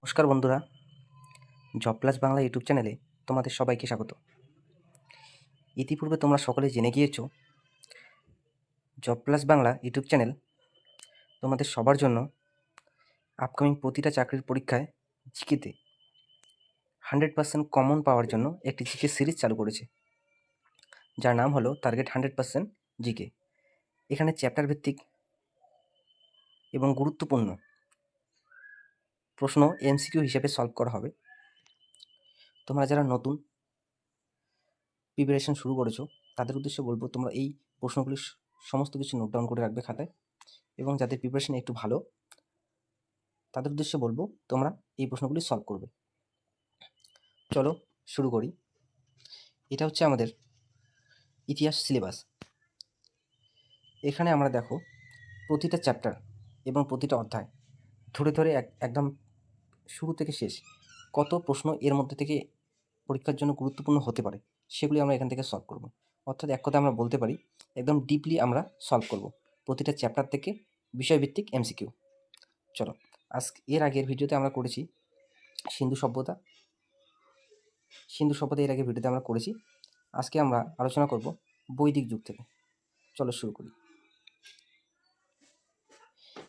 নমস্কার বন্ধুরা, job plus Bangla YouTube চ্যানেলে তোমাদের সবাইকে স্বাগত। ইতিপূর্বে তোমরা সকলে জেনে গিয়েছো job plus Bangla YouTube channel তোমাদের সবার জন্য আপকামিং প্রতিটা চাকরির পরীক্ষায় জিকেতে 100% কমন পাওয়ার জন্য একটি জিকে সিরিজ চালু করেছে, যার নাম হলো টার্গেট 100% জিকে। এখানে চ্যাপ্টার ভিত্তিক এবং গুরুত্বপূর্ণ প্রশ্ন এমসিকিউ হিসেবে সলভ করা হবে। তোমরা যারা নতুন প্রিপারেশন শুরু করেছো তাদের উদ্দেশ্যে বলবো, তোমরা এই প্রশ্নগুলি সমস্ত কিছু নোট ডাউন করে রাখবে খাতায়, এবং যাদের প্রিপারেশন একটু ভালো তাদের উদ্দেশ্যে বলবো তোমরা এই প্রশ্নগুলি সলভ করবে। চলো শুরু করি। এটা হচ্ছে আমাদের ইতিহাস সিলেবাস। এখানে আমরা দেখো প্রতিটা চ্যাপ্টার এবং প্রতিটা অধ্যায় ধরে ধরে একদম শুরু থেকে শেষ কত প্রশ্ন এর মধ্যে থেকে পরীক্ষার জন্য গুরুত্বপূর্ণ হতে পারে সেগুলি আমরা এখান থেকে সলভ করব। অর্থাৎ এক কথা আমরা বলতে পারি একদম ডিপলি আমরা সলভ করব প্রতিটা চ্যাপ্টার থেকে বিষয়ভিত্তিক এমসিকিউ। চলো, এর আগের ভিডিওতে আমরা করেছি সিন্ধু সভ্যতা এর আগে ভিডিওতে আমরা করেছি। আজকে আমরা আলোচনা করব বৈদিক যুগ থেকে। চলো শুরু করি।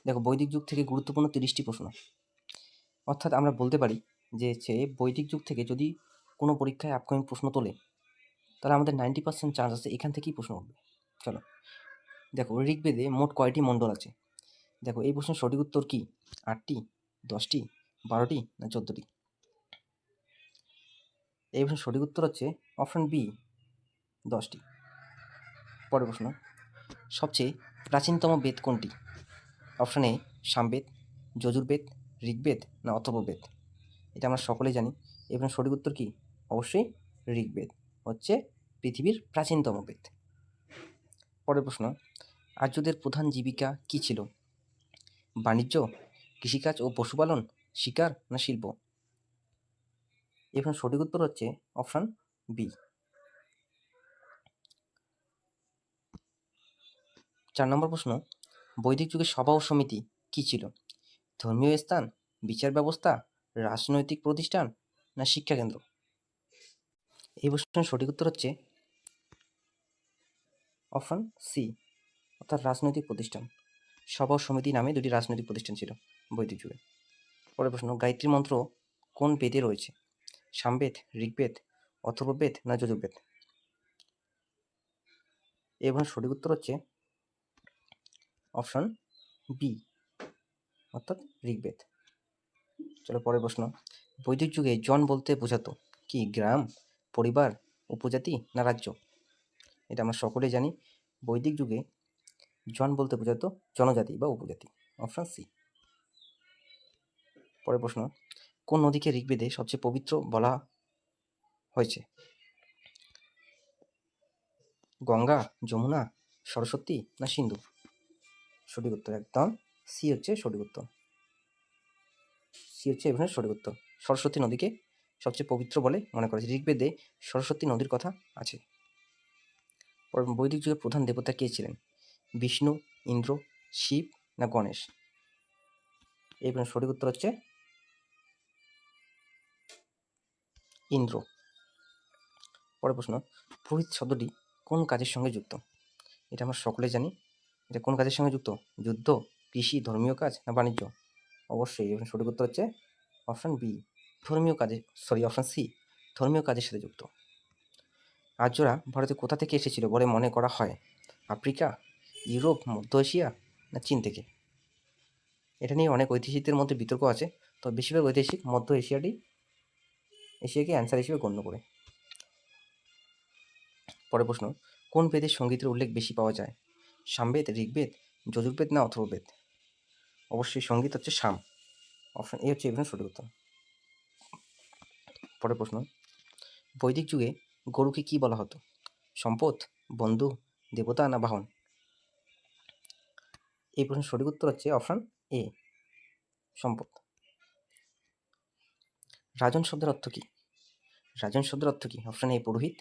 দেখো, বৈদিক যুগ থেকে গুরুত্বপূর্ণ 30টি প্রশ্ন। অর্থাৎ আমরা বলতে পারি যে বৈদিক যুগ থেকে যদি কোনো পরীক্ষায় আপকামিং প্রশ্ন তোলে তাহলে আমাদের 90% চান্স আছে এখান থেকেই প্রশ্ন উঠবে। চলো দেখো, ঋগ্বেদে মোট কয়টি মণ্ডল আছে? দেখো, এই প্রশ্নের সঠিক উত্তর কি? 8টি, 10টি, 12টি না 14টি? এই প্রশ্নের সঠিক উত্তর হচ্ছে অপশন বি, 10টি। পরের প্রশ্ন, সবচেয়ে প্রাচীনতম বেদ কোনটি? অপশন এ সামবেদ, যজুর্বেদ, ঋগ্বেদ না অথর্ববেদ? এটা আমরা সকলেই জানি। এই প্রশ্নের সঠিক উত্তর কি? অবশ্যই ঋগ্বেদ হচ্ছে পৃথিবীর প্রাচীনতম বেদ। পরের প্রশ্ন, আর্যদের প্রধান জীবিকা কি ছিল? বাণিজ্য, কৃষিকাজ ও পশুপালন, শিকার না শিল্প? এই প্রশ্নের সঠিক উত্তর হচ্ছে অপশন বি। 4 নম্বর প্রশ্ন, বৈদিক যুগে সভা ও সমিতি কি ছিল? ধর্মীয় স্থান, বিচার ব্যবস্থা, রাজনৈতিক প্রতিষ্ঠান না শিক্ষাকেন্দ্র? এই প্রশ্নের সঠিক উত্তর হচ্ছে অপশন সি, অর্থাৎ রাজনৈতিক প্রতিষ্ঠান। সভা ও সমিতি নামে দুটি রাজনৈতিক প্রতিষ্ঠান ছিল বৈদিক যুগে। পরের প্রশ্ন, গায়ত্রী মন্ত্র কোন বেদে রয়েছে? সামবেদ, ঋগ্বেদ, অথর্ববেদ না যজুর্বেদ? এই প্রশ্নের সঠিক উত্তর হচ্ছে অপশন বি, অর্থাৎ ঋগ্বেদ। চলো পরের প্রশ্ন, বৈদিক যুগে জন বলতে বোঝাতো কি? গ্রাম, পরিবার, উপজাতি না রাজ্য? এটা আমরা সকলেই জানি, বৈদিক যুগে জন বলতে বোঝাতো জনজাতি বা উপজাতি। Option C. পরের প্রশ্ন, কোন নদীকে ঋগ্বেদে সবচেয়ে পবিত্র বলা হয়েছে? গঙ্গা, যমুনা, সরস্বতী না সিন্ধু? সঠিক উত্তর একদম সি হচ্ছে সঠিক উত্তর। সি হচ্ছে এখানে সঠিক উত্তর। সরস্বতী নদীকে সবচেয়ে পবিত্র বলে মনে করেছে। ঋগ্বেদে সরস্বতী নদীর কথা আছে। বৈদিক যুগের প্রধান দেবতা কে ছিলেন? বিষ্ণু, ইন্দ্র, শিব না গণেশ? এই সঠিক উত্তর হচ্ছে ইন্দ্র। পরের প্রশ্ন, পুরোহিত শব্দটি কোন কাজের সঙ্গে যুক্ত? এটা আমরা সকলে জানি। এটা কোন কাজের সঙ্গে যুক্ত? যুদ্ধ, কৃষি, ধর্মীয় কাজ না বাণিজ্য? অবশ্যই এখানে সঠিক উত্তর হচ্ছে অপশন বি, ধর্মীয় কাজে, অপশন সি, ধর্মীয় কাজের সাথে যুক্ত। আর্যরা ভারতে কোথা থেকে এসেছিল বলে মনে করা হয়? আফ্রিকা, ইউরোপ, মধ্য এশিয়া না চীন থেকে? এটা নিয়ে অনেক ঐতিহাসিকদের মধ্যে বিতর্ক আছে, তো বেশিরভাগ ঐতিহাসিক মধ্য এশিয়াকে অ্যান্সার হিসেবে গণ্য করে। পরের প্রশ্ন, কোন বেদের সঙ্গীতের উল্লেখ বেশি পাওয়া যায়? সামবেদ, ঋগ্বেদ, যজুর্বেদ না অথর্ববেদ? অবশ্যই সঙ্গীত হচ্ছে সাম। অপশন এ হচ্ছে এখানে সঠিক উত্তর। পরের প্রশ্ন, বৈদিক যুগে গরুকে কি বলা হতো? সম্পদ, বন্ধু, দেবতা না বাহন? এই প্রশ্নের সঠিক উত্তর হচ্ছে অপশন এ, সম্পদ। রাজন শব্দের অর্থ কি? রাজন শব্দের অর্থ কি? অপশন এ পুরোহিত,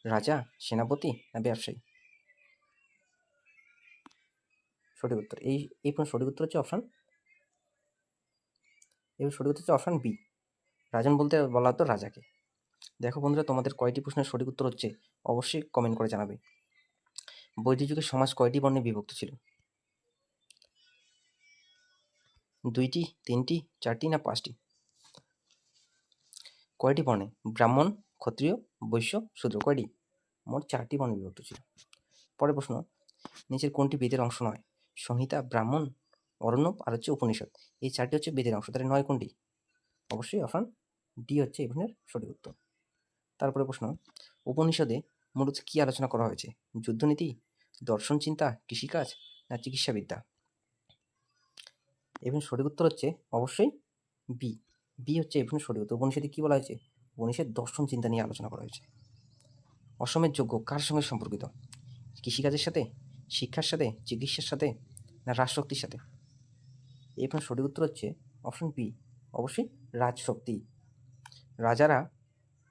রাজা, সেনাপতি না ব্যবসায়ী? সঠিক উত্তর এই প্রশ্নের সঠিক উত্তর হচ্ছে অপশন এবার সঠিক উত্তর হচ্ছে অপশান বি, রাজন বলতে বলা হতো রাজাকে। দেখো বন্ধুরা, তোমাদের কয়টি প্রশ্নের সঠিক উত্তর হচ্ছে অবশ্যই কমেন্ট করে জানাবে। বৈদিক যুগে সমাজ কয়টি বর্ণে বিভক্ত ছিল? 2টি, 3টি, 4টি না 5টি? কয়টি বর্ণে? ব্রাহ্মণ, ক্ষত্রিয়, বৈশ্য, শূদ্র, কয়টি? মোট 4টি বর্ণে বিভক্ত ছিল। পরের প্রশ্ন, নিচের কোনটি বেদের অংশ নয়? সংহিতা, ব্রাহ্মণ, অরণ্যক আর হচ্ছে উপনিষদ। এই 4টি হচ্ছে বেদের অংশ, তাহলে নয় কোনটি? অবশ্যই অপশান ডি হচ্ছে এই প্রশ্নের সঠিক উত্তর। তারপরে প্রশ্ন, উপনিষদে মূলত কি আলোচনা করা হয়েছে? যুদ্ধনীতি, দর্শন চিন্তা, কৃষিকাজ না চিকিৎসাবিদ্যা? এবং সঠিক উত্তর হচ্ছে অবশ্যই বি, বি হচ্ছে এই প্রশ্নের সঠিক উত্তর। উপনিষদে কি বলা হয়েছে? উপনিষদ দর্শন চিন্তা নিয়ে আলোচনা করা হয়েছে। অসমের যজ্ঞ কার সঙ্গে সম্পর্কিত? কৃষিকাজের সাথে, শিক্ষার সাথে, চিকিৎসার সাথে না রাজশক্তির সাথে? এই প্রশ্নের সঠিক উত্তর হচ্ছে অপশন বি, অবশ্যই রাজশক্তি।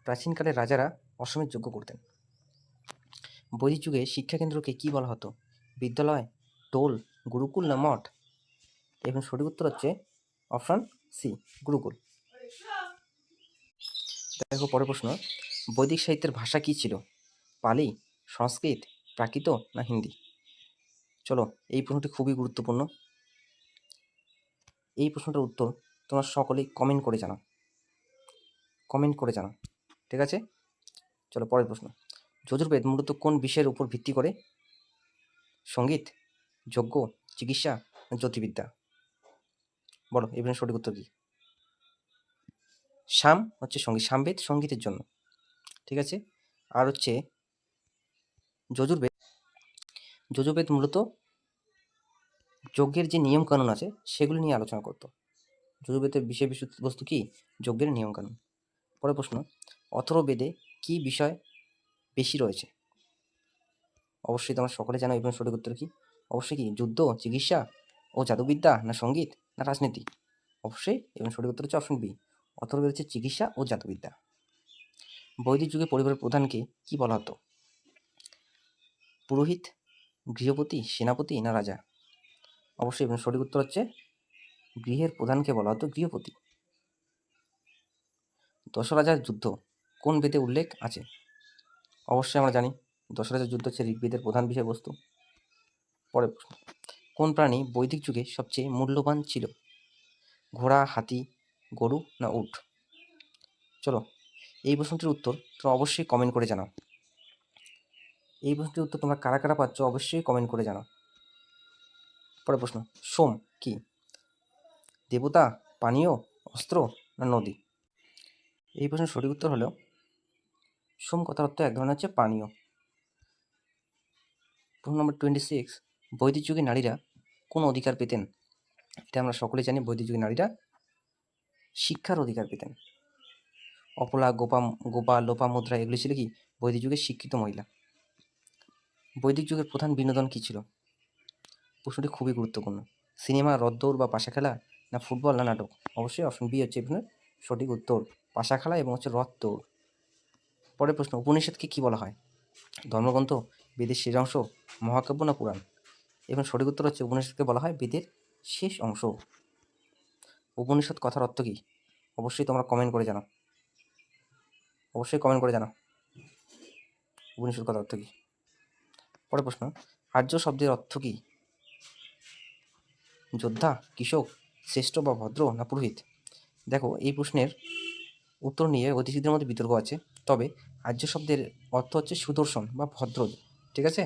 প্রাচীনকালে রাজারা অসমের যজ্ঞ করতেন। বৈদিক যুগে শিক্ষাকেন্দ্রকে কি বলা হতো? বিদ্যালয়, টোল, গুরুকুল না মঠ? এবং সঠিক উত্তর হচ্ছে অপশন সি, গুরুকুল। দেখো পরের প্রশ্ন, বৈদিক সাহিত্যের ভাষা কি ছিল? পালি, সংস্কৃত, প্রাকৃত না হিন্দি? চলো, এই প্রশ্নটি খুবই গুরুত্বপূর্ণ। এই প্রশ্নটার উত্তর তোমরা সকলেই কমেন্ট করে জানাও, ঠিক আছে? চলো পরের প্রশ্ন, যজুর্বেদ মূলত কোন বিষয়ের উপর ভিত্তি করে? সঙ্গীত, যজ্ঞ, চিকিৎসা, জ্যোতির্বিদ্যা? বলো এই প্রশ্নের সঠিক উত্তর কি? সাম হচ্ছে সঙ্গীত, সামবেদ সঙ্গীতের জন্য, ঠিক আছে? আর হচ্ছে যজুর্বেদ মূলত যজ্ঞের যে নিয়ম কানুন আছে সেগুলি নিয়ে আলোচনা করতো। যজুর্বেদের বিষয়বস্তু কি? যজ্ঞের নিয়ম কানুন। পরের প্রশ্ন, অথর্ববেদে কি বিষয় বেশি রয়েছে? অবশ্যই তোমরা সকলে জানো এবং সঠিক উত্তর কি? অবশ্যই কি? যুদ্ধ, চিকিৎসা ও জাদুবিদ্যা না সঙ্গীত না রাজনীতি? অবশ্যই এবং সঠিক উত্তর হচ্ছে অপশন বি, অথর্ববেদ হচ্ছে চিকিৎসা ও জাদুবিদ্যা। বৈদিক যুগে পরিবারের প্রধানকে কি বলা হতো? পুরোহিত, গৃহপতি, সেনাপতি না রাজা? অবশ্যই এবং সঠিক উত্তর হচ্ছে গৃহের প্রধানকে বলা হতো গৃহপতি। দশরাজার যুদ্ধ কোন বেদে উল্লেখ আছে? অবশ্যই আমরা জানি দশরাজার যুদ্ধ হচ্ছে ঋগ্বেদের প্রধান বিষয়বস্তু। পরের প্রশ্ন, কোন প্রাণী বৈদিক যুগে সবচেয়ে মূল্যবান ছিল? ঘোড়া, হাতি, গরু না উট? চলো, এই প্রশ্নটির উত্তর তোমরা অবশ্যই কমেন্ট করে জানাও। এই প্রশ্নটির উত্তর তোমরা কারা কারা পাচ্ছ অবশ্যই কমেন্ট করে জানাও। পরের প্রশ্ন, সোম কি? দেবতা, পানীয়, অস্ত্র না নদী? এই প্রশ্নের সঠিক উত্তর হলো সোম কথার অর্থ এক ধরনের হচ্ছে পানীয়। প্রশ্ন নম্বর 26, বৈদিক যুগে নারীরা কোন অধিকার পেতেন? এটা আমরা সকলে জানি, বৈদিক যুগে নারীরা শিক্ষার অধিকার পেতেন। অপলা, গোপা, লোপামুদ্রা এগুলি ছিল কি? বৈদিক যুগের শিক্ষিত মহিলা। বৈদিক যুগের প্রধান বিনোদন কি ছিল? প্রশ্নটি খুবই গুরুত্বপূর্ণ। সিনেমা, রথদৌড় বা পাশা খেলা না ফুটবল না নাটক? অবশ্যই অপশন বি হচ্ছে এখানে সঠিক উত্তর, পাশা খেলা এবং হচ্ছে রথ দৌড়। পরের প্রশ্ন, উপনিষদকে কি বলা হয়? ধর্মগ্রন্থ, বেদের শেষ অংশ, মহাকাব্য না পুরাণ? এবং সঠিক উত্তর হচ্ছে উপনিষদকে বলা হয় বেদের শেষ অংশ। উপনিষদ কথার অর্থ কি? অবশ্যই তোমরা কমেন্ট করে জানাও, উপনিষদ কথার অর্থ কি? পরের প্রশ্ন, আর্য শব্দের অর্থ কি? যোদ্ধা, কৃষক, শ্রেষ্ঠ বা ভদ্র না পুরোহিত? দেখো, এই প্রশ্নের উত্তর নিয়ে অতিথিদের মধ্যে বিতর্ক আছে, তবে আর্য শব্দের অর্থ হচ্ছে সুদর্শন বা ভদ্র, ঠিক আছে?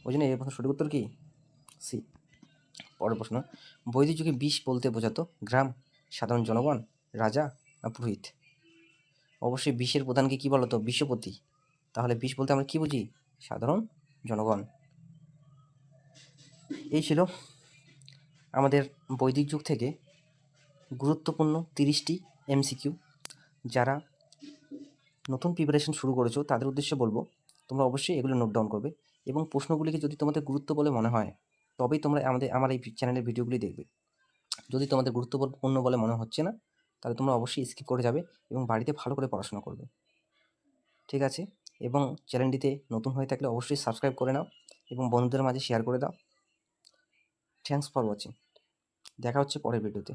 ওই জন্য এই প্রশ্ন সঠিক উত্তর কি? সি। পরের প্রশ্ন, বৈদিক যুগে বিশ বলতে বোঝাতো গ্রাম, সাধারণ জনগণ, রাজা না পুরোহিত? অবশ্যই বিশের প্রধানকে কি বলতো? বিশ্বপতি। তাহলে বিশ বলতে আমরা কি বুঝি? সাধারণ জনগণ। এই ছিল আমাদের বৈদিক যুগ থেকে গুরুত্বপূর্ণ 30টি MCQ। যারা নতুন প্রিপারেশন শুরু করেছো তাদের উদ্দেশ্যে বলবো তোমরা অবশ্যই এগুলো নোট ডাউন করবে এবং প্রশ্নগুলিকে যদি তোমাদের গুরুত্ব বলে মনে হয় তবেই তোমরা আমার এই চ্যানেলের ভিডিওগুলি দেখবে। যদি তোমাদের গুরুত্বপূর্ণ বলে মনে হচ্ছে না তাহলে তোমরা অবশ্যই স্কিপ করে যাবে এবং বাড়িতে ভালো করে পড়াশোনা করবে, ঠিক আছে? এবং চ্যানেলটিতে নতুন হয়ে থাকলে অবশ্যই সাবস্ক্রাইব করে নাও এবং বন্ধুদের মাঝে শেয়ার করে দাও। Thanks for watching. দেখা হচ্ছে পরের ভিডিওতে।